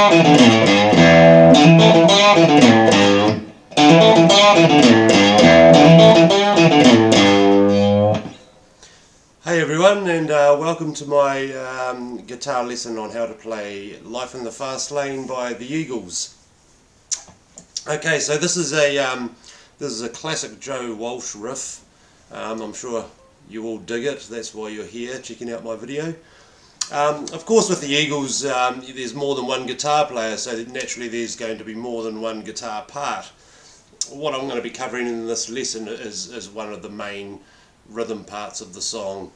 Hey everyone, and welcome to my guitar lesson on how to play Life in the Fast Lane by the Eagles. Okay, so this is a classic Joe Walsh riff. I'm sure you all dig it, that's why you're here checking out my video. Of course with the Eagles there's more than one guitar player, so naturally there's going to be more than one guitar part. What I'm going to be covering in this lesson is one of the main rhythm parts of the song.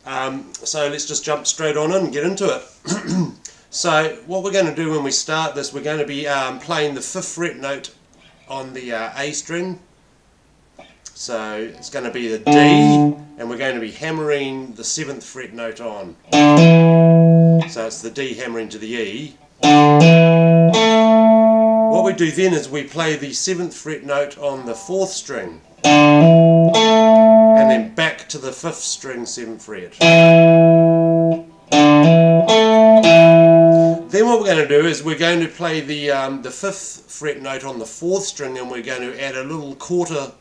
So let's just jump straight on in and get into it. So what we're going to do when we start this, we're going to be playing the 5th fret note on the A string. So it's going to be the D, and we're going to be hammering the 7th fret note on. So it's the D hammering to the E. What we do then is we play the 7th fret note on the 4th string, and then back to the 5th string 7th fret. Then what we're going to do is we're going to play the 5th fret note on the 4th string, and we're going to add a little quarter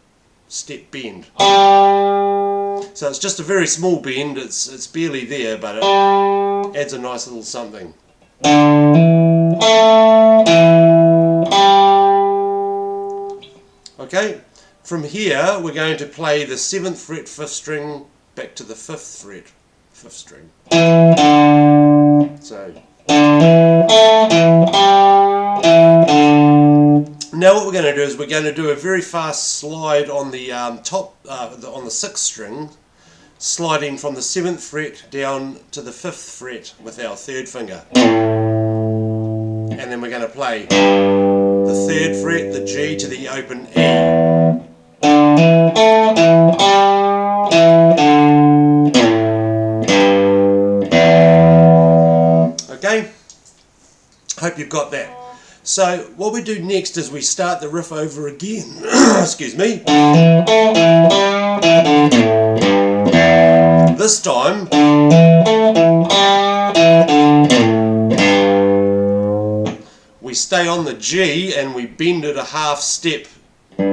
step bend. So it's just a very small bend, it's barely there, but it adds a nice little something. Okay, from here we're going to play the 7th fret 5th string back to the 5th fret 5th string. So now what we're going to do is we're going to do a very fast slide on the on the 6th string, sliding from the 7th fret down to the 5th fret with our 3rd finger. And then we're going to play the 3rd fret, the G to the open E. Okay, hope you've got that. So what we do next is we start the riff over again. Excuse me. This time we stay on the G and we bend it a half step. So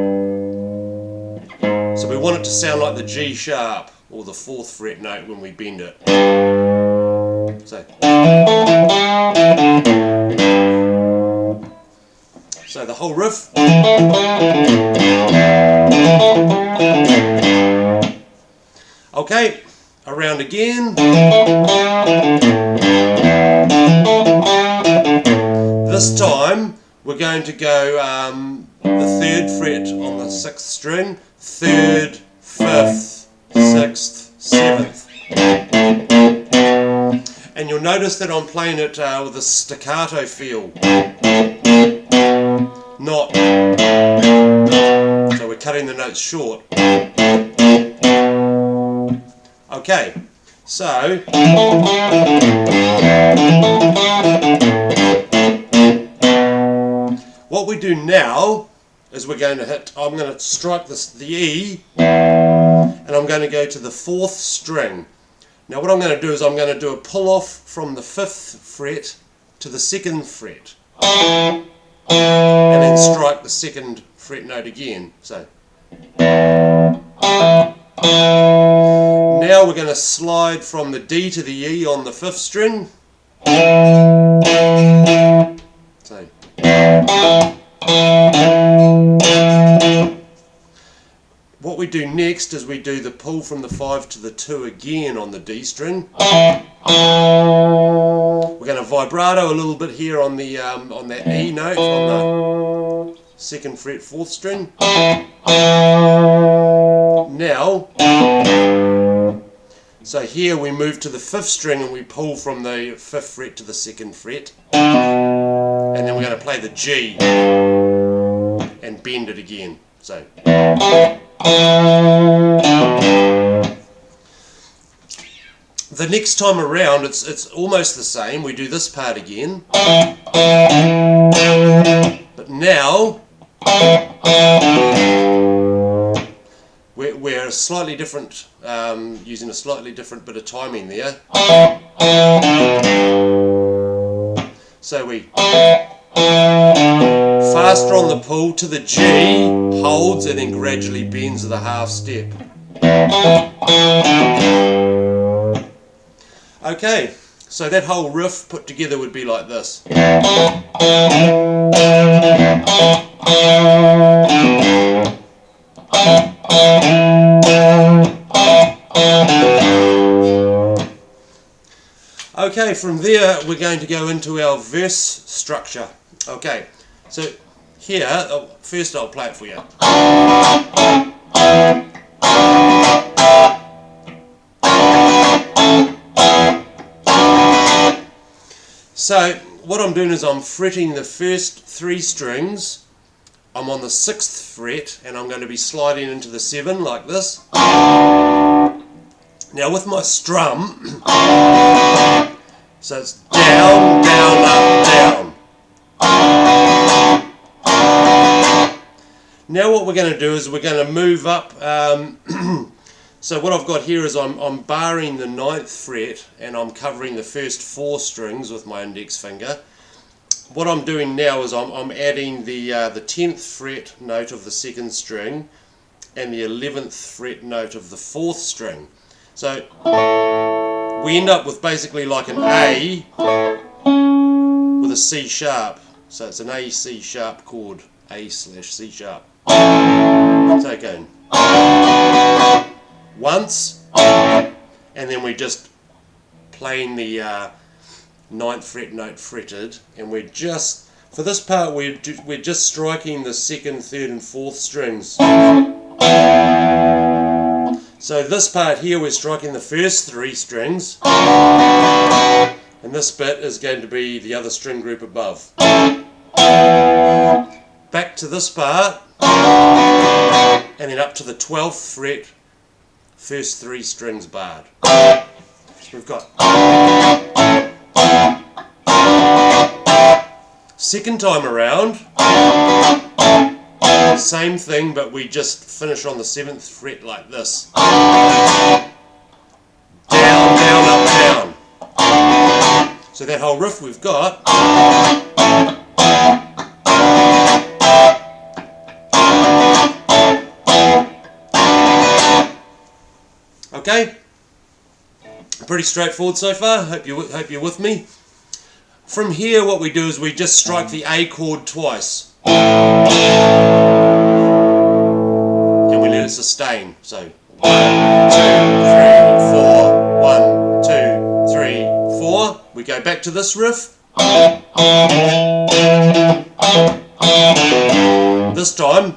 we want it to sound like the G sharp or the 4th fret note when we bend it. So the whole riff. Okay, around again. This time we're going to go the 3rd fret on the 6th string, 3rd, 5th, 6th, 7th. And you'll notice that I'm playing it with a staccato feel. Not. So we're cutting the notes short. Okay, so what we do now is we're going to hit, I'm going to strike the E, and I'm going to go to the 4th string. Now what I'm going to do is I'm going to do a pull off from the 5th fret to the 2nd fret, and then strike the 2nd fret note again. So now we're going to slide from the D to the E on the 5th string. So what we do next is we do the pull from the 5 to the 2 again on the D string. We're going to vibrato a little bit here on the on that E note on the 2nd fret 4th string. Now, so here we move to the 5th string and we pull from the 5th fret to the 2nd fret, and then we're going to play the G and bend it again. So the next time around it's almost the same. We do this part again, but now we're slightly different, using a slightly different bit of timing there. So we faster on the pull to the G, holds, and then gradually bends the half step. Okay, so that whole riff put together would be like this. Okay, from there we're going to go into our verse structure. Okay, so here, first I'll play it for you. So what I'm doing is I'm fretting the first 3 strings. I'm on the 6th fret and I'm going to be sliding into the 7 like this. Now with my strum, so it's down, down, up, down. Now what we're going to do is we're going to move up. So what I've got here is I'm barring the 9th fret and I'm covering the first 4 strings with my index finger. What I'm doing now is I'm adding the 10th fret note of the 2nd string and the 11th fret note of the 4th string. So we end up with basically like an A with a C sharp. So it's an A C sharp chord, A/C sharp. So again, once, and then we just playing the 9th fret note fretted, and we're just, for this part we're just striking the 2nd, 3rd and 4th strings. So this part here we're striking the first 3 strings, and this bit is going to be the other string group above. Back to this part, and then up to the 12th fret, first 3 strings barred. So we've got second time around, same thing, but we just finish on the 7th fret like this. Down, down, up, down. So that whole riff we've got. Okay, pretty straightforward so far. Hope you're with me. From here, what we do is we just strike the A chord twice, and we let it sustain. So 1, 2, 3, 4. 1, 2, 3, 4. We go back to this riff. This time.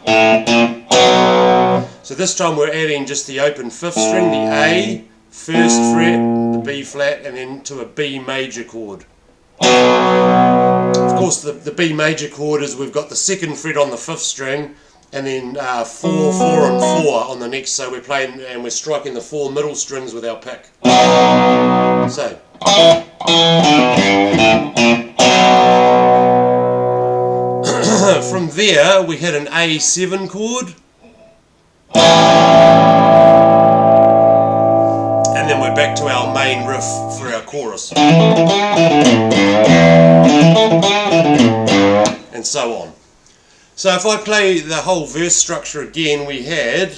So this time we're adding just the open 5th string, the A, 1st fret, the B flat, and then to a B major chord. Of course the B major chord is we've got the 2nd fret on the 5th string, and then 4, 4 and 4 on the next, so we're playing and we're striking the 4 middle strings with our pick. So from there we hit an A7 chord, and then we're back to our main riff for our chorus, and so on. So if I play the whole verse structure again, we had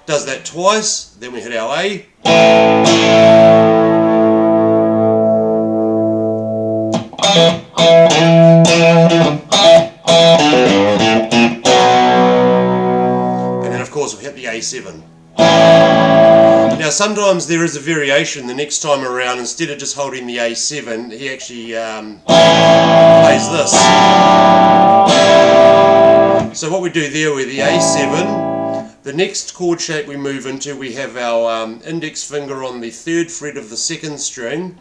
does that twice, then we hit our A. And then of course we hit the A7. Now sometimes there is a variation the next time around. Instead of just holding the A7, he actually plays this. So what we do there with the A7, the next chord shape we move into, we have our index finger on the 3rd fret of the 2nd string,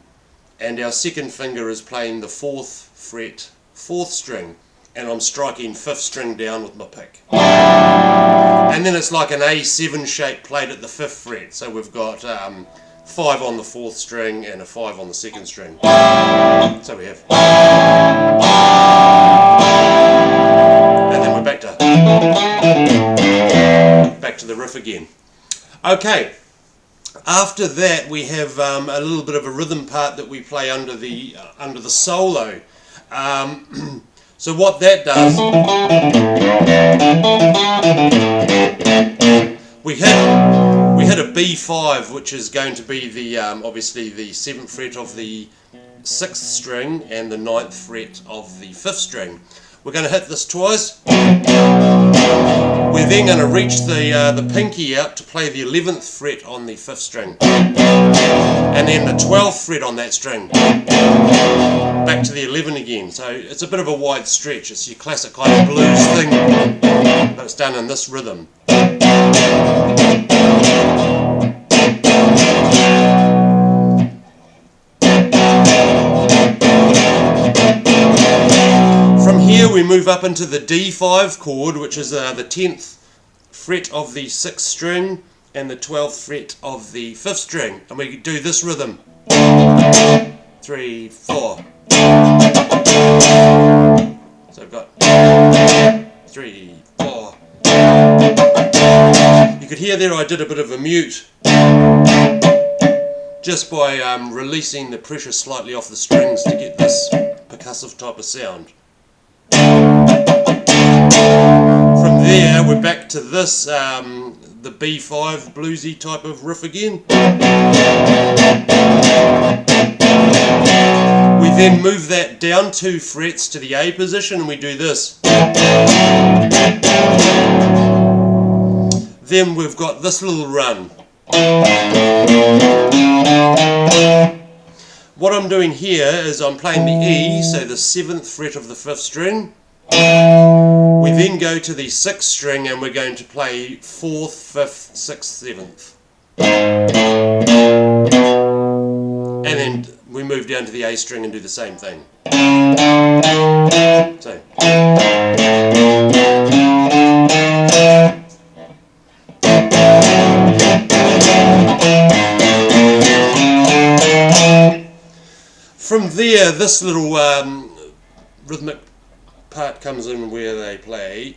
and our 2nd finger is playing the 4th fret, 4th string, and I'm striking 5th string down with my pick. And then it's like an A7 shape played at the 5th fret, so we've got 5 on the 4th string and a 5 on the 2nd string. So we have, and then we're back to to the riff again. Okay, after that we have a little bit of a rhythm part that we play under the solo. So what that does, we hit a B5, which is going to be the obviously the 7th fret of the 6th string and the 9th fret of the 5th string. We're going to hit this twice. We're then going to reach the pinky out to play the 11th fret on the 5th string, and then the 12th fret on that string, back to the 11 again. So it's a bit of a wide stretch. It's your classic kind of blues thing, but it's done in this rhythm. Here we move up into the D5 chord, which is the 10th fret of the 6th string and the 12th fret of the 5th string, and we do this rhythm: 3, 4. So I've got 3, 4. You could hear there I did a bit of a mute, just by releasing the pressure slightly off the strings to get this percussive type of sound. From there we're back to this, the B5 bluesy type of riff again. We then move that down 2 frets to the A position and we do this. Then we've got this little run. What I'm doing here is I'm playing the E, so the 7th fret of the 5th string. We then go to the 6th string and we're going to play 4th, 5th, 6th, 7th. And then we move down to the A string and do the same thing. So. From there, this little rhythmic part comes in where they play.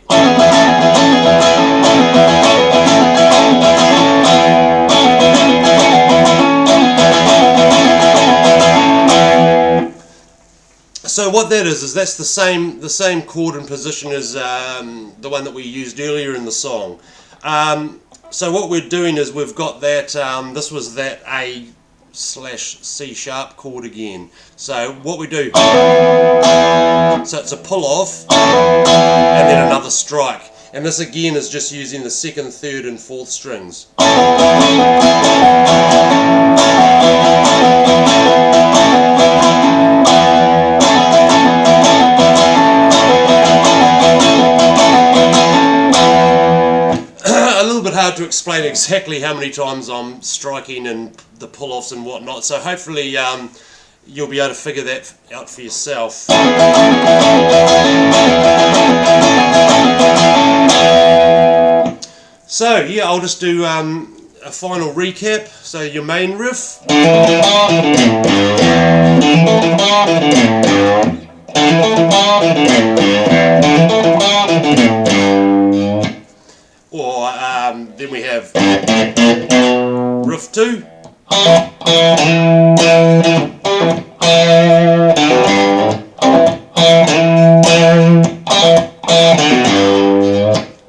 So what that is that's the same chord and position as the one that we used earlier in the song. So what we're doing is we've got that, this was that A/C sharp chord again. So what we do, so it's a pull off and then another strike, and this again is just using the 2nd, 3rd and 4th strings. A little bit hard to explain exactly how many times I'm striking and the pull-offs and whatnot, so hopefully you'll be able to figure that out for yourself. So yeah, I'll just do a final recap. So your main riff, or then we have riff 2,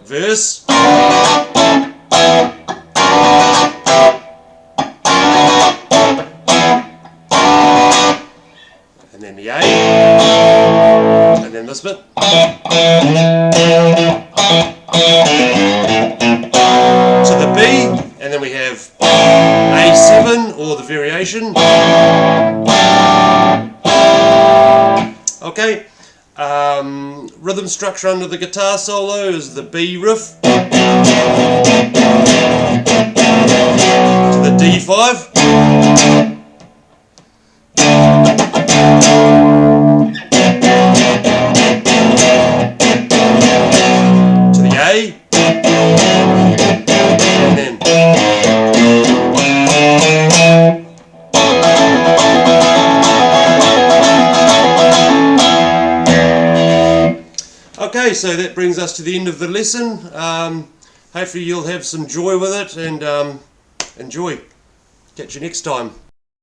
verse, and then the A, and then this bit, to the B, and then we have A7 or the variation. Okay, rhythm structure under the guitar solo is the B riff to the D5, to the A, and then okay, so that brings us to the end of the lesson. hopefully you'll have some joy with it, and enjoy. Catch you next time.